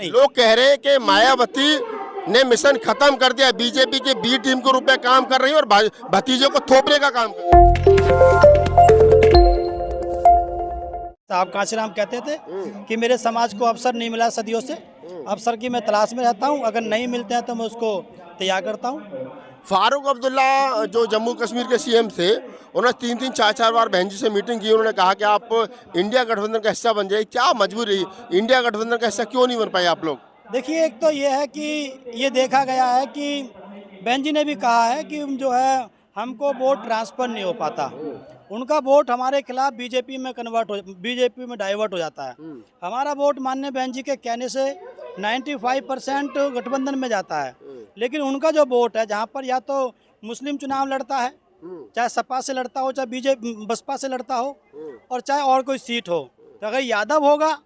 नहीं। लोग कह रहे हैं कि मायावती ने मिशन खत्म कर दिया, बीजेपी के बी टीम के रूप में काम कर रही है और भतीजों को थोपने का काम कर रही है। साहब कांशीराम कहते थे कि मेरे समाज को अवसर नहीं मिला सदियों से, अवसर की मैं तलाश में रहता हूं, अगर नहीं मिलते हैं तो मैं उसको तैयार करता हूं। फारूक अब्दुल्ला जो जम्मू कश्मीर के सीएम थे, उन्होंने 3-3 4-4 बार बहन जी से मीटिंग की। उन्होंने कहा कि आप इंडिया गठबंधन का हिस्सा बन जाइए। क्या मजबूरी रही, इंडिया गठबंधन का हिस्सा क्यों नहीं बन पाए आप लोग? देखिए, एक तो ये है कि ये देखा गया है कि बहन जी ने भी कहा है कि जो है हमको वोट ट्रांसफ़र नहीं हो पाता, उनका वोट हमारे खिलाफ बीजेपी में डाइवर्ट हो जाता है। हमारा वोट माननीय बहन जी के कहने से 95% गठबंधन में जाता है, लेकिन उनका जो वोट है, जहाँ पर या तो मुस्लिम चुनाव लड़ता है, चाहे सपा से लड़ता हो, चाहे बीजेपी बसपा से लड़ता हो, और चाहे और कोई सीट हो, तो अगर यादव होगा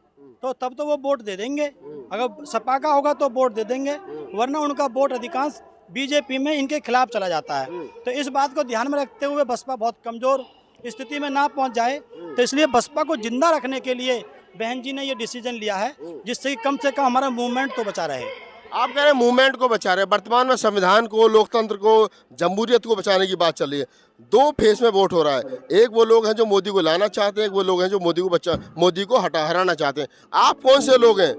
तो तब तो वो वोट दे देंगे, अगर सपा का होगा तो वोट दे देंगे, वरना उनका वोट अधिकांश बीजेपी में इनके खिलाफ चला जाता है। तो इस बात को ध्यान में रखते हुए बसपा बहुत कमज़ोर स्थिति में ना पहुंच जाए, तो इसलिए बसपा को जिंदा रखने के लिए बहन जी ने ये डिसीजन लिया है, जिससे कि कम से कम हमारा मूवमेंट तो बचा रहे। आप कह रहे हैं मूवमेंट को बचा रहे हैं। वर्तमान में संविधान को, लोकतंत्र को, जमहूरियत को बचाने की बात चल रही है। 2 फेस में वोट हो रहा है। एक वो लोग हैं जो मोदी को लाना चाहते हैं, एक वो लोग हैं जो मोदी को हराना चाहते हैं। आप कौन से लोग हैं?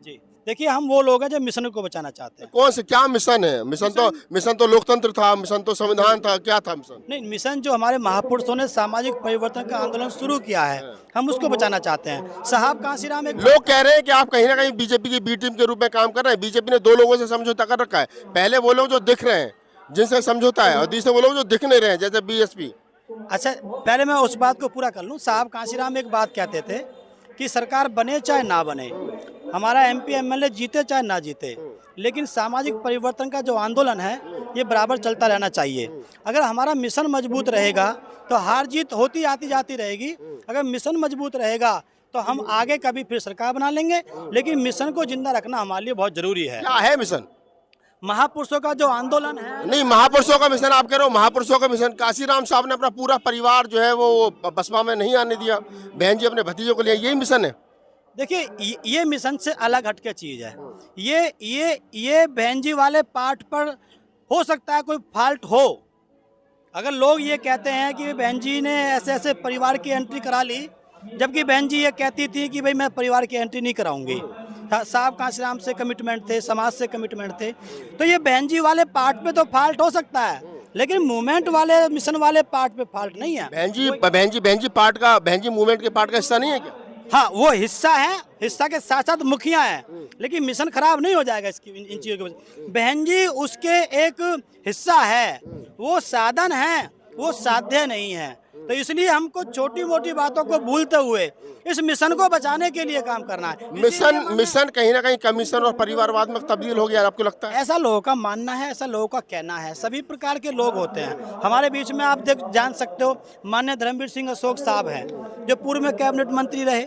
जी देखिए, हम वो लोग हैं जो मिशन को बचाना चाहते हैं। कौन से, क्या मिशन है? मिशन तो लोकतंत्र था, मिशन तो संविधान था, क्या था मिशन? नहीं, मिशन जो हमारे महापुरुषों ने सामाजिक परिवर्तन का आंदोलन शुरू किया है, हम उसको बचाना चाहते हैं। साहब कांशीराम एक लोग कह रहे हैं कि आप कहीं ना कहीं बीजेपी की बी टीम के रूप में काम कर रहे हैं। बीजेपी ने 2 लोगों से समझौता कर रखा है। पहले वो लोग जो दिख रहे हैं जिनसे समझौता है, और दूसरे वो लोग जो दिख नहीं रहे हैं, जैसे बीएसपी। अच्छा, पहले मैं उस बात को पूरा कर लूँ। साहब कांशीराम एक बात कहते थे कि सरकार बने चाहे ना बने, हमारा एमपी एमएलए जीते चाहे ना जीते, लेकिन सामाजिक परिवर्तन का जो आंदोलन है ये बराबर चलता रहना चाहिए। अगर हमारा मिशन मजबूत रहेगा तो हार जीत होती आती जाती रहेगी। अगर मिशन मजबूत रहेगा तो हम आगे कभी फिर सरकार बना लेंगे, लेकिन मिशन को जिंदा रखना हमारे लिए बहुत जरूरी है। क्या है मिशन? महापुरुषों का जो आंदोलन है। नहीं, महापुरुषों का मिशन आप कह रहे हो। महापुरुषों का मिशन, कांशीराम साहब ने अपना पूरा परिवार जो है वो बसपा में नहीं आने दिया, बहन जी अपने भतीजों को लिया, यही मिशन है? देखिए, ये मिशन से अलग हटके चीज़ है। ये बहन जी वाले पार्ट पर हो सकता है कोई फॉल्ट हो। अगर लोग ये कहते हैं कि बहन जी ने ऐसे ऐसे परिवार की एंट्री करा ली, जबकि बहन जी ये कहती थी कि भाई मैं परिवार की एंट्री नहीं कराऊंगी। साहब कांशीराम से कमिटमेंट थे, समाज से कमिटमेंट थे, तो ये बहन जी वाले पार्ट पे तो फॉल्ट हो सकता है, लेकिन मूवमेंट वाले, मिशन वाले पार्ट पे फॉल्ट नहीं है। बहन जी मूवमेंट के पार्ट का हिस्सा नहीं है क्या? हाँ, वो हिस्सा है, हिस्सा के साथ साथ मुखिया है, लेकिन मिशन खराब नहीं हो जाएगा इन चीज़ों की वजह। बहन जी उसके एक हिस्सा है, वो साधन है, वो साध्य नहीं है। तो इसलिए हमको छोटी मोटी बातों को भूलते हुए इस मिशन को बचाने के लिए काम करना है। मिशन कहीं ना कहीं कमीशन और परिवारवाद में तब्दील हो गया, आपको लगता है? ऐसा लोगों का मानना है, ऐसा लोगों का कहना है। सभी प्रकार के लोग होते हैं हमारे बीच में। आप जान सकते हो, माननीय धर्मवीर सिंह अशोक साहब हैं, जो पूर्व में कैबिनेट मंत्री रहे,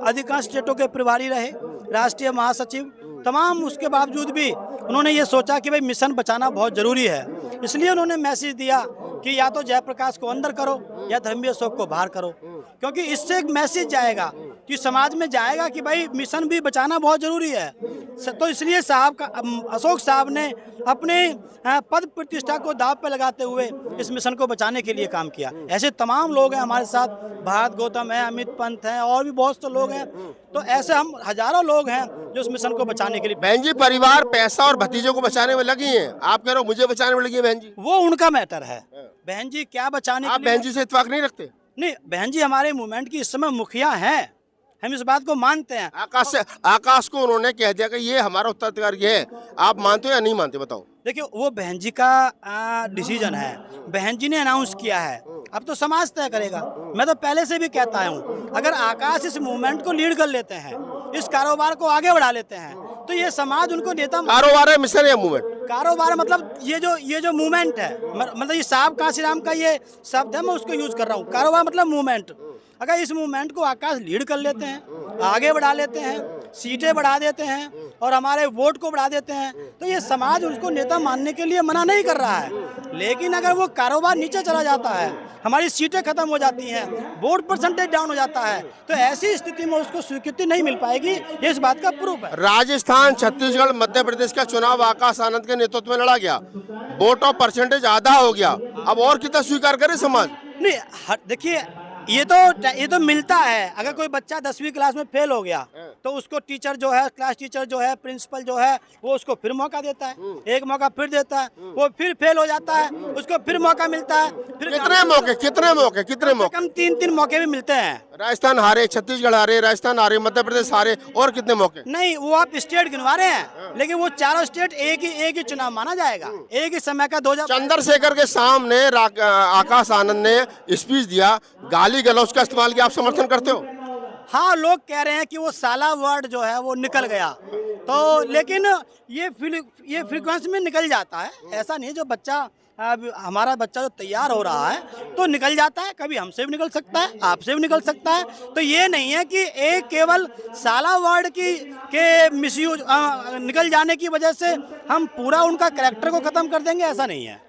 अधिकांश स्टेटों के प्रभारी रहे, राष्ट्रीय महासचिव, तमाम। उसके बावजूद भी उन्होंने ये सोचा कि भाई मिशन बचाना बहुत जरूरी है, इसलिए उन्होंने मैसेज दिया कि या तो जयप्रकाश को अंदर करो या धर्मवीर अशोक को बाहर करो, क्योंकि इससे एक मैसेज जाएगा कि समाज में जाएगा कि भाई मिशन भी बचाना बहुत जरूरी है। तो इसलिए अशोक साहब ने अपने पद प्रतिष्ठा को दांव पे लगाते हुए इस मिशन को बचाने के लिए काम किया। ऐसे तमाम लोग हैं हमारे साथ, भारत गौतम है, अमित पंत हैं, और भी बहुत से लोग हैं। तो ऐसे हम हजारों लोग हैं जो इस मिशन को बचाने के लिए। बहन जी परिवार पैसा और भतीजों को बचाने में लगी हैं, आप कह रहे हो मुझे बचाने में लगी है बहन जी? वो उनका मैटर है। बहन जी क्या बचाने, आप बहन जी से इत्तेफाक नहीं रखते? नहीं, बहन जी हमारे मूवमेंट की इस समय मुखिया हैं, हम इस बात को मानते हैं। आकाश को उन्होंने कह दिया कि ये हमारा उत्तराधिकारी है, आप मानते हो या नहीं मानते, बताओ? देखिए, वो बहन जी का डिसीजन है, बहन जी ने अनाउंस किया है, अब तो समाज तय करेगा। मैं तो पहले से भी कहता हूँ, अगर आकाश इस मूवमेंट को लीड कर लेते हैं, इस कारोबार को आगे बढ़ा लेते हैं, तो ये समाज उनको नेता। कारोबार है, मिशन है, मूवमेंट? कारोबार मतलब ये जो मूवमेंट है, मतलब ये साहब कांशीराम का ये शब्द है, मैं उसको यूज कर रहा हूँ। कारोबार मतलब मूवमेंट। अगर इस मूवमेंट को आकाश लीड कर लेते हैं, आगे बढ़ा लेते हैं, सीटें बढ़ा देते हैं और हमारे वोट को बढ़ा देते हैं, तो ये समाज उसको नेता मानने के लिए मना नहीं कर रहा है। लेकिन अगर वो कारोबार नीचे चला जाता है, हमारी सीटें खत्म हो जाती हैं, वोट परसेंटेज डाउन हो जाता है, तो ऐसी स्थिति में उसको स्वीकृति नहीं मिल पाएगी। ये इस बात का प्रूफ है। राजस्थान, छत्तीसगढ़, मध्य प्रदेश का चुनाव आकाश आनंद के नेतृत्व में लड़ा गया, वोट ऑफ परसेंटेज आधा हो गया, अब और कितना स्वीकार करे समाज? नहीं, देखिए ये तो मिलता है। अगर कोई बच्चा 10वीं क्लास में फेल हो गया तो उसको टीचर जो है, क्लास टीचर जो है, प्रिंसिपल जो है, वो उसको फिर मौका देता है, एक मौका फिर देता है, वो फिर फेल हो जाता है, उसको फिर मौका मिलता है। फिर कितने मौके? कम 3 मौके भी मिलते हैं। राजस्थान हारे, छत्तीसगढ़ हारे, राजस्थान हारे, मध्य प्रदेश हारे, और कितने मौके? नहीं, वो आप स्टेट गिनवा रहे हैं, लेकिन वो चारों स्टेट एक ही चुनाव माना जाएगा, एक ही समय का 2000। चंद्रशेखर के सामने आकाश आनंद ने स्पीच दिया, गाली गलौज का इस्तेमाल किया, आप समर्थन करते हो? हाँ, लोग कह रहे हैं कि वो साला वर्ड जो है वो निकल गया, तो लेकिन ये फ्रीक्वेंसी में निकल जाता है। ऐसा नहीं, जो बच्चा हमारा बच्चा जो तैयार हो रहा है तो निकल जाता है, कभी हमसे भी निकल सकता है, आपसे भी निकल सकता है। तो ये नहीं है कि एक केवल साला वर्ड के मिसयूज निकल जाने की वजह से हम पूरा उनका कैरेक्टर को खत्म कर देंगे, ऐसा नहीं है।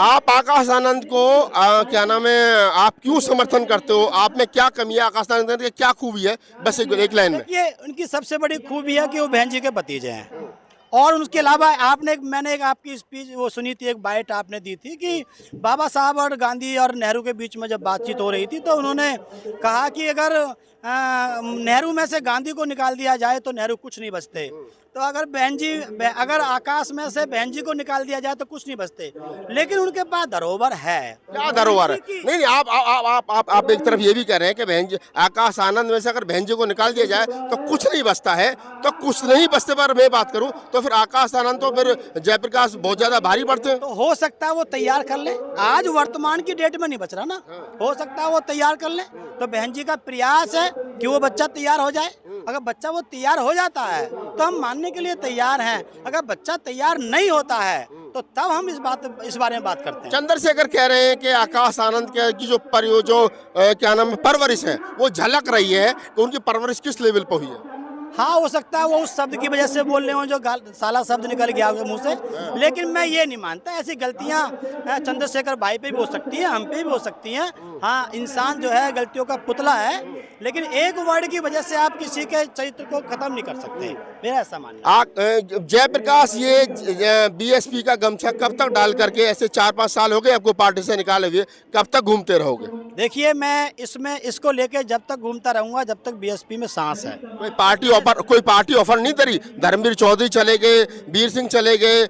आप आकाश आनंद को क्या नाम है, आप क्यों समर्थन करते हो? आप में क्या कमी है? आकाश आनंद की क्या खूबी है? बस एक लाइन में। ये उनकी सबसे बड़ी खूबी है कि वो बहन जी के भतीजे हैं। और उसके अलावा मैंने एक आपकी स्पीच वो सुनी थी, एक बाइट आपने दी थी कि बाबा साहब और गांधी और नेहरू के बीच में जब बातचीत हो रही थी तो उन्होंने कहा कि अगर नेहरू में से गांधी को निकाल दिया जाए तो नेहरू कुछ नहीं बचते, तो अगर आकाश में से बहन जी को निकाल दिया जाए तो कुछ नहीं बचते। लेकिन उनके पास धरोहर है। क्या धरोहर है? नहीं, आप एक तरफ ये भी कह रहे हैं कि बहन जी, आकाश आनंद में से अगर बहन जी को निकाल दिया जाए तो कुछ नहीं बचता है, तो कुछ नहीं बचते पर मैं बात करूं तो फिर आकाश आनंद तो फिर जयप्रकाश बहुत ज्यादा भारी पड़ते हैं। तो हो सकता है वो तैयार कर ले, आज वर्तमान की डेट में नहीं बच रहा ना, हो सकता है वो तैयार कर ले। तो बहन जी का प्रयास है कि वो बच्चा तैयार हो जाए। अगर बच्चा वो तैयार हो जाता है तो हम मानने के लिए तैयार हैं। अगर बच्चा तैयार नहीं होता है तो तब हम इस बारे में बात करते हैं। चंद्रशेखर कह रहे हैं कि आकाश आनंद की जो क्या नाम है परवरिश है वो झलक रही है, तो उनकी परवरिश किस लेवल पर हुई है? हाँ, हो सकता है वो उस शब्द की वजह से बोल रहे हो जो साला शब्द निकल गया मुंह से, लेकिन मैं ये नहीं मानता। ऐसी गलतियाँ चंद्रशेखर भाई पे भी हो सकती हैं, हम पे भी हो सकती हैं। हाँ, इंसान जो है गलतियों का पुतला है, लेकिन एक वर्ड की वजह से आप किसी के चरित्र को खत्म नहीं कर सकते, मेरा ऐसा मानना। जयप्रकाश, ये बीएसपी का गमछा कब तक डाल करके, ऐसे 4-5 साल हो गए आपको पार्टी से निकाले हुए, कब तक घूमते रहोगे? देखिए, मैं इसको लेके जब तक घूमता रहूंगा जब तक बीएसपी में सांस है। कोई पार्टी ऑफर नहीं करी? धर्मवीर चौधरी चले गए, वीर सिंह चले गए,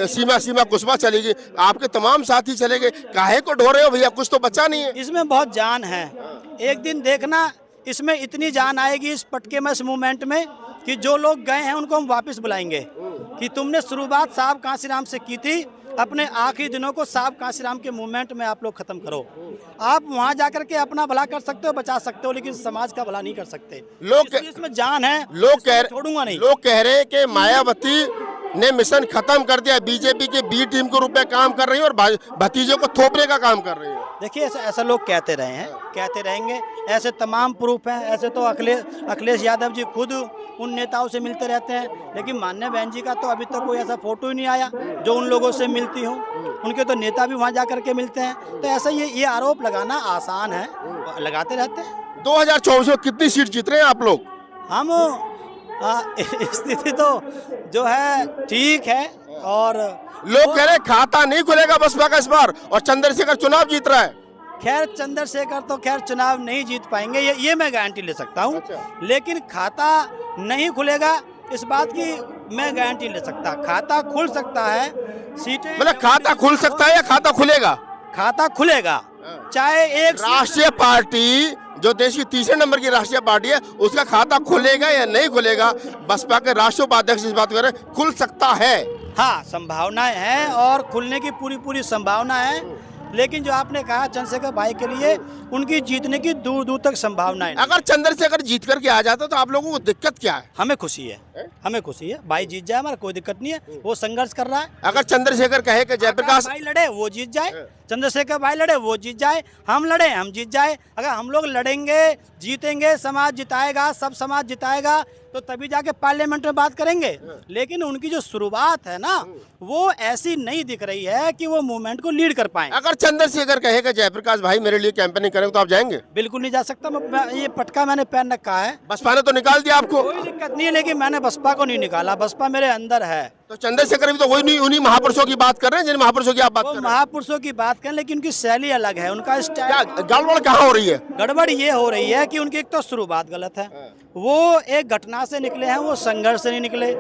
सीमा कुशवाहा चली गई, आपके तमाम साथी चले गए, काहे को ढो रहे हो भैया? कुछ तो बचा नहीं है। इसमें बहुत जान है, एक दिन देखना इसमें इतनी जान आएगी इस पटके में, इस मूवमेंट में, कि जो लोग गए हैं उनको हम वापस बुलाएंगे कि तुमने शुरुआत साहब कांशीराम से की थी, अपने आखिरी दिनों को साहब कांशीराम के मूवमेंट में आप लोग खत्म करो। आप वहां जाकर के अपना भला कर सकते हो, बचा सकते हो, लेकिन समाज का भला नहीं कर सकते। इसमें जान है, छोड़ूंगा नहीं। लोग कह रहे हैं कि मायावती ने मिशन खत्म कर दिया, बीजेपी की बी टीम के रूप में काम कर रही है और भतीजों को थोपने का काम कर रही है। देखिए, ऐसा लोग कहते रहे हैं, कहते रहेंगे, ऐसे तमाम प्रूफ हैं। ऐसे तो अखिलेश यादव जी खुद उन नेताओं से मिलते रहते हैं, लेकिन माननीय बहन जी का तो अभी तक कोई ऐसा फोटो ही नहीं आया जो उन लोगों से मिलती हो। उनके तो नेता भी वहाँ जा करके मिलते हैं। तो ऐसा ये आरोप लगाना आसान है, लगाते रहते हैं। 2024 में कितनी सीट जीत रहे हैं आप लोग? हम स्थिति तो जो है ठीक है, और लोग कह रहे हैं खाता नहीं खुलेगा बसपा का इस बार, और चंद्रशेखर चुनाव जीत रहा है। खैर, चंद्रशेखर तो चुनाव नहीं जीत पाएंगे, ये मैं गारंटी ले सकता हूँ। लेकिन खाता नहीं खुलेगा इस बात की मैं गारंटी ले सकता। खाता खुल सकता है, सीटें मतलब खाता खुल सकता है या खाता खुलेगा? खाता खुलेगा, चाहे एक राष्ट्रीय पार्टी जो देश की तीसरे नंबर की राष्ट्रीय पार्टी है उसका खाता खुलेगा या नहीं खुलेगा, बसपा के राष्ट्रीय उपाध्यक्ष इस बात कर रहे हैं, खुल सकता है। हाँ, संभावनाएं हैं और खुलने की पूरी संभावना है। लेकिन जो आपने कहा चंद्रशेखर भाई के लिए उनकी जीतने की दूर दूर तक संभावनाएं। अगर चंद्रशेखर जीत करके आ जाता तो आप लोगों को दिक्कत क्या है? हमें खुशी है, हमें खुशी है। भाई जीत जाए, हमारा कोई दिक्कत नहीं है, वो संघर्ष कर रहा है। अगर चंद्रशेखर कहे कि जयप्रकाश भाई लड़े वो जीत जाए, चंद्रशेखर भाई लड़े वो जीत जाए, हम लड़े हम जीत जाए। अगर हम लोग लड़ेंगे, जीतेंगे, समाज जिताएगा, सब समाज जिताएगा, तो तभी जाके पार्लियामेंट में बात करेंगे। लेकिन उनकी जो शुरुआत है ना, वो ऐसी नहीं दिख रही है कि वो मूवमेंट को लीड कर पाए। अगर चंद्रशेखर कहेगा जयप्रकाश भाई मेरे लिए कैंपेनिंग करेंगे तो आप जाएंगे? बिल्कुल नहीं जा सकता। ये पटका मैंने पहन रखा है। बसपा ने तो निकाल दिया आपको। कोई दिक्कत नहीं है, लेकिन मैंने बसपा को नहीं निकाला, बसपा मेरे अंदर है। तो चंद्रशेखर भी तो वही नहीं, उन्हीं महापुरुषों की बात कर रहे हैं जिन महापुरुषों की आप बात वो कर रहे हैं। महापुरुषों की बात करें, लेकिन उनकी शैली अलग है, उनका क्या स्टाइल। गड़बड़ कहाँ हो रही है? गड़बड़ ये हो रही है कि उनकी एक तो शुरुआत गलत है। वो एक घटना से निकले हैं, वो संघर्ष से नहीं निकले।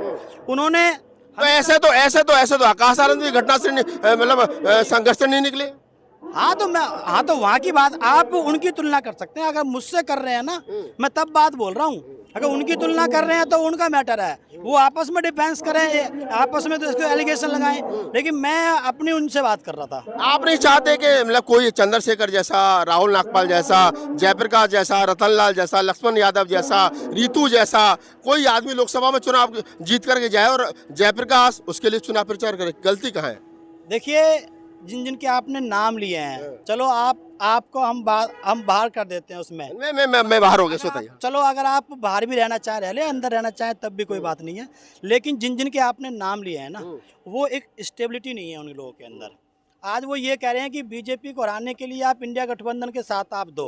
उन्होंने तो ऐसे तो आकाश आनंद भी घटना से मतलब संघर्ष से नहीं निकले। हाँ तो वहाँ की बात आप उनकी तुलना कर सकते हैं। अगर मुझसे कर रहे हैं ना, मैं तब बात बोल रहा हूँ। अगर उनकी तुलना कर रहे हैं तो उनका मैटर है, वो आपस में डिफेंस करें, आपस में तो इसको एलिगेशन लगाएं। लेकिन मैं अपनी उनसे बात कर रहा था। आप नहीं चाहते कि मतलब कोई चंद्रशेखर जैसा, राहुल नागपाल जैसा, जयप्रकाश जैसा, रतनलाल जैसा, लक्ष्मण यादव जैसा, रितु जैसा कोई आदमी लोकसभा में चुनाव जीत करके जाए और जयप्रकाश उसके लिए चुनाव प्रचार करे? गलती कहाँ है? देखिए, जिनके आपने नाम लिए हैं, चलो आपको हम बाहर कर देते हैं उसमें। मैं बाहर हो गया, सोता चलो अगर आप बाहर भी रहना चाहे रह ले, अंदर रहना चाहे तब भी कोई बात नहीं है। लेकिन जिनके आपने नाम लिए हैं ना, वो एक स्टेबिलिटी नहीं है उन लोगों के अंदर। आज वो ये कह रहे हैं कि बीजेपी को हराने के लिए आप इंडिया गठबंधन के साथ आप दो।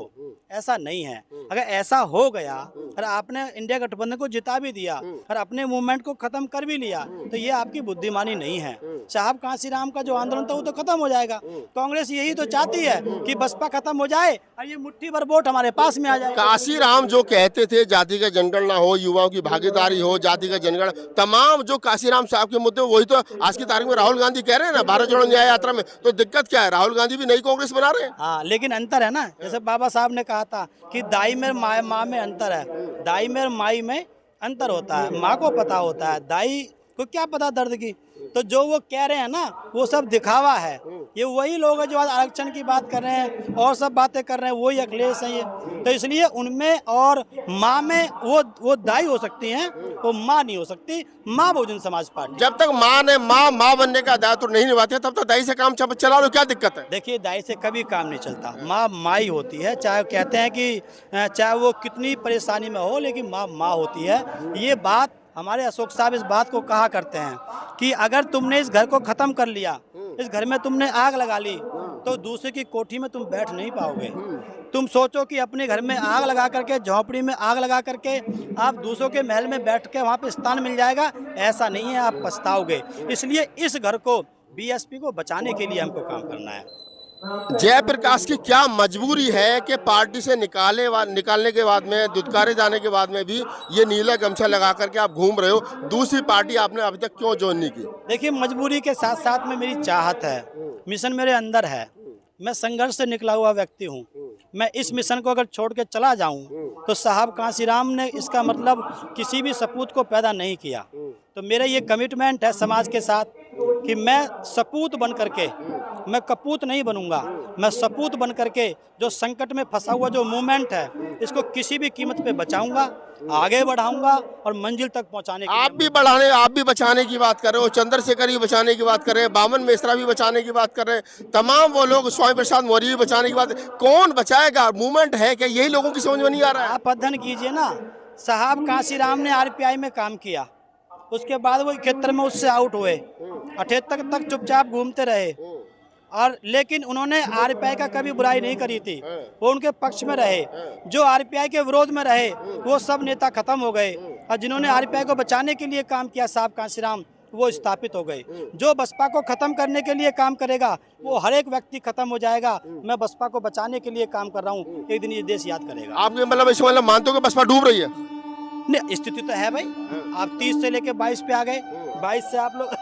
ऐसा नहीं है। अगर ऐसा हो गया और आपने इंडिया गठबंधन को जिता भी दिया और अपने मूवमेंट को खत्म कर भी लिया, तो ये आपकी बुद्धिमानी नहीं है। साहब कांसीराम का जो आंदोलन था वो तो खत्म हो जाएगा। कांग्रेस यही तो चाहती है कि बसपा खत्म हो जाए और ये मुट्ठी भर वोट हमारे पास में आ जाए। काशीराम जो कहते थे जातिगत जनगणना हो, युवाओं की भागीदारी हो, जातिगत जनगणना, तमाम जो काशीराम साहब के मुद्दे, वही तो आज की तारीख में राहुल गांधी कह रहे हैं ना भारत जोड़ो न्याय यात्रा में। तो दिक्कत क्या है? राहुल गांधी भी नई कांग्रेस बना रहे हैं। हाँ, लेकिन अंतर है ना, जैसे बाबा साहब ने कहा था कि दाई में माँ में अंतर है, दाई में माई में अंतर होता है। माँ को पता होता है, दाई को क्या पता दर्द की। तो जो वो कह रहे हैं ना, वो सब दिखावा है। ये वही लोग हैं जो आज आरक्षण की बात कर रहे हैं और सब बातें कर रहे हैं, वही अखिलेश हैं ये। तो इसलिए उनमें और माँ में वो दाई हो सकती हैं, वो माँ नहीं हो सकती। माँ बहुजन समाज पार्टी। जब तक माँ ने माँ बनने का दायित्व नहीं निभाती तब तक दाई से काम चला लो, क्या दिक्कत है? देखिए, दाई से कभी काम नहीं चलता। माँ माई होती है, चाहे कहते हैं कि चाहे वो कितनी परेशानी में हो, लेकिन माँ होती है। ये बात हमारे अशोक साहब इस बात को कहा करते हैं कि अगर तुमने इस घर को ख़त्म कर लिया, इस घर में तुमने आग लगा ली, तो दूसरे की कोठी में तुम बैठ नहीं पाओगे। तुम सोचो कि अपने घर में आग लगा करके, झोंपड़ी में आग लगा करके आप दूसरों के महल में बैठ के वहाँ पे स्थान मिल जाएगा, ऐसा नहीं है, आप पछताओगे। इसलिए इस घर को, बीएसपी को बचाने के लिए हमको काम करना है। जयप्रकाश की क्या मजबूरी है कि पार्टी से निकालने के बाद में, दुत्कारे जाने के बाद में भी ये नीला गमछा लगा करके आप घूम रहे हो? दूसरी पार्टी आपने अभी तक क्यों ज्वाइन नहीं की? देखिए, मजबूरी के साथ साथ में मेरी चाहत है, मिशन मेरे अंदर है। मैं संघर्ष से निकला हुआ व्यक्ति हूँ। मैं इस मिशन को अगर छोड़ के चला जाऊं तो साहब कांसीराम ने इसका मतलब किसी भी सपूत को पैदा नहीं किया। तो मेरा ये कमिटमेंट है समाज के साथ कि मैं सपूत बन करके, मैं कपूत नहीं बनूंगा, मैं सपूत बन करके जो संकट में फंसा हुआ जो मूवमेंट है, इसको किसी भी कीमत पे बचाऊंगा, आगे बढ़ाऊंगा और मंजिल तक पहुंचाने की। आप भी बचाने की बात कर रहे हो, चंद्रशेखर भी बचाने की बात कर रहे हैं, बामन मिश्रा भी बचाने की बात कर रहे हैं, तमाम वो लोग, स्वामी प्रसाद मौर्य भी बचाने की बात। कौन बचाएगा? मूवमेंट है क्या? यही लोगों की समझ में नहीं आ रहा है। आप अध्ययन कीजिए ना, साहब कांसीराम ने आरपीआई में काम किया, उसके बाद वो 71 में उससे आउट हुए, 78 तक चुपचाप घूमते रहे, और लेकिन उन्होंने आरपीआई का कभी बुराई नहीं करी थी, वो उनके पक्ष में रहे। जो आरपीआई के विरोध में रहे वो सब नेता खत्म हो गए, और जिन्होंने आरपीआई को बचाने के लिए काम किया, साहब कांसीराम, वो स्थापित हो गए। जो बसपा को खत्म करने के लिए काम करेगा वो हर एक व्यक्ति खत्म हो जाएगा। मैं बसपा को बचाने के लिए काम कर रहा हूँ, एक दिन ये देश याद करेगा। आपके मतलब इसको मतलब मानते हो कि बसपा डूब रही है? नहीं, स्थिति तो है भाई। आप 30 से लेके 22 पे आ गए, 22 से आप लोग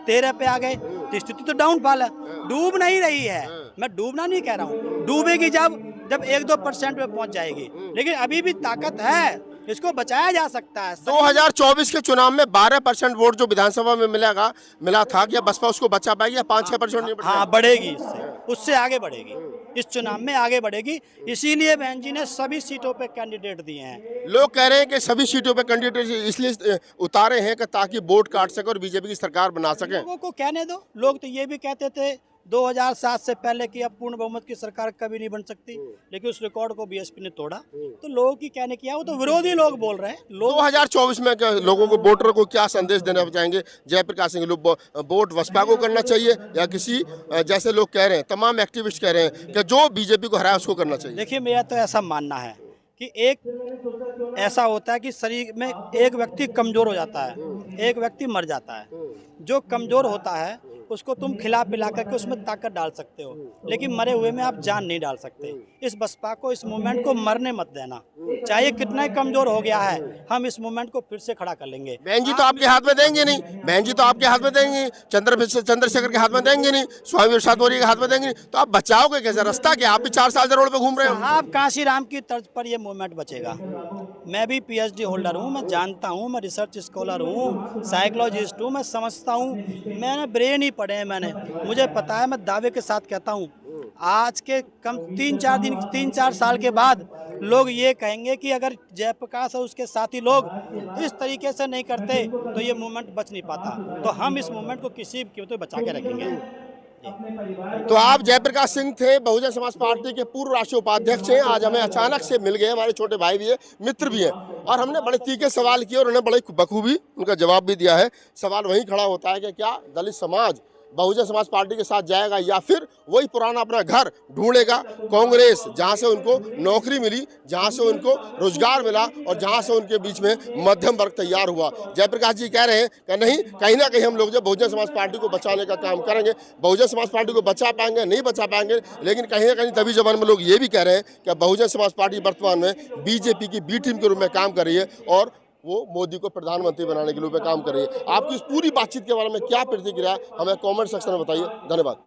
13 पे आ गए, तो स्थिति तो डाउनफॉल है, डूब नहीं रही है। मैं डूबना नहीं कह रहा हूँ, डूबेगी जब 1-2% पे पहुंच जाएगी, लेकिन अभी भी ताकत है, इसको बचाया जा सकता है। 2024 के चुनाव में 12% वोट जो विधानसभा में मिला था, क्या बसपा उसको बचा पाएगी या 5-6% नहीं? हाँ, बढ़ेगी, उससे आगे बढ़ेगी, इस चुनाव में आगे बढ़ेगी। इसीलिए बहन जी ने सभी सीटों पे कैंडिडेट दिए हैं। लोग कह रहे हैं कि सभी सीटों पे कैंडिडेट इसलिए उतारे हैं कि ताकि वोट काट सके और बीजेपी की सरकार बना सके। लोगों को कहने दो। लोग तो ये भी कहते थे 2007 से पहले की अब पूर्ण बहुमत की सरकार कभी नहीं बन सकती, लेकिन उस रिकॉर्ड को बीएसपी ने तोड़ा। तो लोगों की कहने की है, वो तो विरोधी लोग बोल रहे हैं। लोग 2024 में लोगों को, वोटरों को क्या संदेश देना चाहेंगे जयप्रकाश सिंह? लोग वोट बसपा को करना चाहिए या किसी जैसे लोग कह रहे हैं, तमाम एक्टिविस्ट कह रहे हैं कि जो बीजेपी को हराया उसको करना चाहिए? देखिए, मेरा तो ऐसा मानना है कि एक ऐसा होता है कि शरीर में एक व्यक्ति कमज़ोर हो जाता है, एक व्यक्ति मर जाता है। जो कमज़ोर होता है उसको तुम खिला पिला करके उसमें ताकत डाल सकते हो, लेकिन मरे हुए में आप जान नहीं डाल सकते। इस बसपा को, इस मूवमेंट को मरने मत देना। चाहे कितना ही कमज़ोर हो गया है, हम इस मूवमेंट को फिर से खड़ा कर लेंगे। बहन जी तो आपके हाथ में देंगे नहीं, बहन जी तो आपके हाथ में देंगे, चंद्रशेखर के हाथ में देंगे नहीं, स्वामी प्रसाद मौर्य के हाथ में देंगे नहीं, तो आप बचाओगे कैसे? रास्ता क्या? आप भी 4 साल से रोड पे घूम रहे हो। आप कांशीराम की तर्ज पर ये मूवमेंट बचेगा। मैं भी पीएचडी होल्डर हूँ, मैं जानता हूँ, मैं रिसर्च स्कॉलर हूँ, साइकोलॉजिस्ट हूँ, मैं समझता हूँ, मैंने ब्रेन ही पढ़े हैं मैंने, मुझे पता है। मैं दावे के साथ कहता हूँ, आज के कम 3-4 साल के बाद लोग ये कहेंगे कि अगर जयप्रकाश और उसके साथी लोग इस तरीके से नहीं करते तो ये मूवमेंट बच नहीं पाता। तो हम इस मूवमेंट को किसी भी कीमत पे बचा के रखेंगे। तो आप जयप्रकाश सिंह थे, बहुजन समाज पार्टी के पूर्व राष्ट्रीय उपाध्यक्ष हैं। आज हमें अचानक से मिल गए, हमारे छोटे भाई भी है, मित्र भी हैं, और हमने बड़े तीखे सवाल किए और उन्होंने बड़े बखूबी उनका जवाब भी दिया है। सवाल वहीं खड़ा होता है कि क्या दलित समाज बहुजन समाज पार्टी के साथ जाएगा या फिर वही पुराना अपना घर ढूंढेगा? कांग्रेस, जहां से उनको नौकरी मिली, जहां से उनको रोजगार मिला और जहां से उनके बीच में मध्यम वर्ग तैयार हुआ। जयप्रकाश जी कह रहे हैं कि नहीं, कहीं ना कहीं हम लोग जो बहुजन समाज पार्टी को बचाने का काम करेंगे। बहुजन समाज पार्टी को बचा पाएंगे, नहीं बचा पाएंगे, लेकिन कहीं ना कहीं दबी जबान में लोग ये भी कह रहे हैं कि बहुजन समाज पार्टी वर्तमान में बीजेपी की बी टीम के रूप में काम कर रही है और वो मोदी को प्रधानमंत्री बनाने के लिए काम कर रही है। आपकी इस पूरी बातचीत के बारे में क्या प्रतिक्रिया है, हमें कमेंट सेक्शन में बताइए। धन्यवाद।